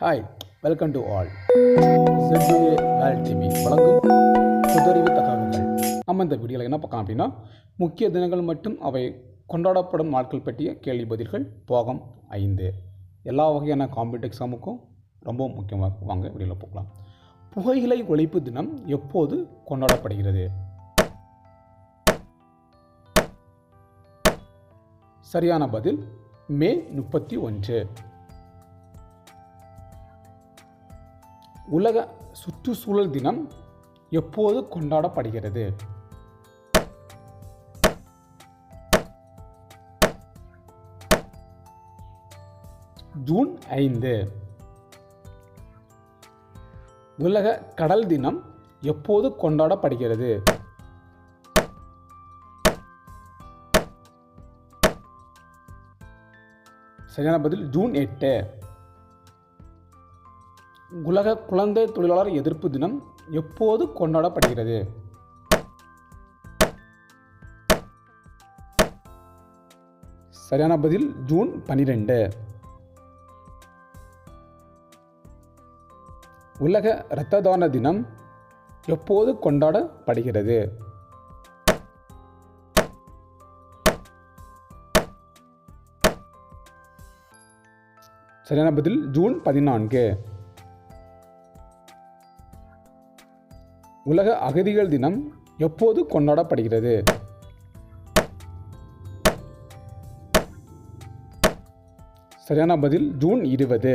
Hi, welcome to all. ZUA Vel TV வழங்கும் புதறிவு தகவல்கள். நம்ம இந்த வீடியோவில் என்ன பார்க்கலாம் அப்படின்னா, முக்கிய தினங்கள் மற்றும் அவை கொண்டாடப்படும் நாட்கள் பற்றிய கேள்வி பதில்கள் பாகம் 5. எல்லா வகையான காம்படிட்டிவ் எக்ஸாமுக்கும் ரொம்ப முக்கியமாக. வாங்க வீடியோவில் போகலாம். புகையிலை ஒழிப்பு தினம் எப்போது கொண்டாடப்படுகிறது? சரியான பதில் மே 31. உலக சுற்றுச்சூழல் தினம் எப்போது கொண்டாடப்படுகிறது? ஜூன் 5. உலக கடல் தினம் எப்போது கொண்டாடப்படுகிறது? சரியான பதில் ஜூன் 8. உலக குழந்தை தொழிலாளர் எதிர்ப்பு தினம் எப்போது கொண்டாடப்படுகிறது? சரியான பதில் ஜூன் 12. உலக இரத்த தான தினம் எப்போது கொண்டாடப்படுகிறது? சரியான பதில் ஜூன் 14. உலக அகதிகள் தினம் எப்போது கொண்டாடப்படுகிறது? சரியான பதில் ஜூன் 20.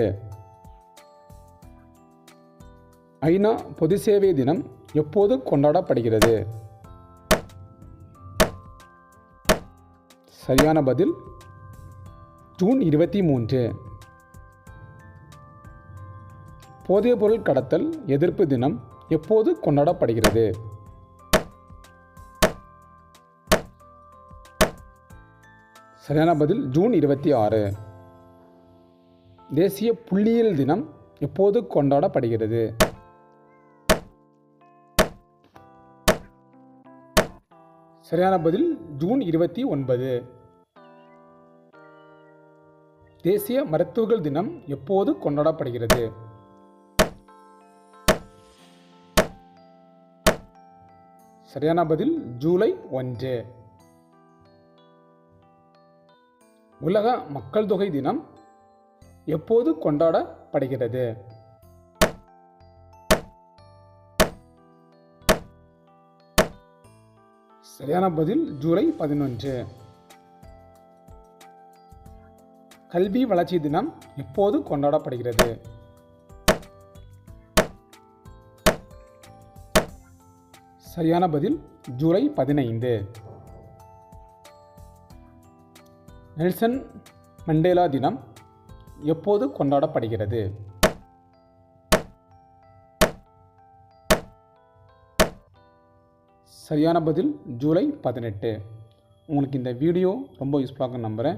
ஐநா பொது சேவை தினம் எப்போது கொண்டாடப்படுகிறது? சரியான பதில் ஜூன் 23. போதைப்பொருள் கடத்தல் எதிர்ப்பு தினம் எப்போது கொண்டாடப்படுகிறது? சரியான பதில் ஜூன் 26. தேசிய புள்ளியியல் தினம் எப்போது கொண்டாடப்படுகிறது? சரியான பதில் ஜூன் 29. தேசிய மருத்துவர்கள் தினம் எப்போது கொண்டாடப்படுகிறது? சரியான பதில் ஜூலை 1. உலக மக்கள் தொகை தினம் எப்போது கொண்டாடப்படுகிறது? சரியான பதில் ஜூலை 11. கல்வி வளர்ச்சி தினம் எப்போது கொண்டாடப்படுகிறது? சரியான பதில் ஜூலை 15. நெல்சன் மண்டேலா தினம் எப்போது கொண்டாடப்படுகிறது? சரியான பதில் ஜூலை 18. உங்களுக்கு இந்த வீடியோ ரொம்ப யூஸ்ஃபுல்லாக நம்புகிறேன்.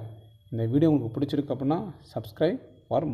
இந்த வீடியோ உங்களுக்கு பிடிச்சிருக்கு அப்படின்னா சப்ஸ்கிரைப் ஃபார்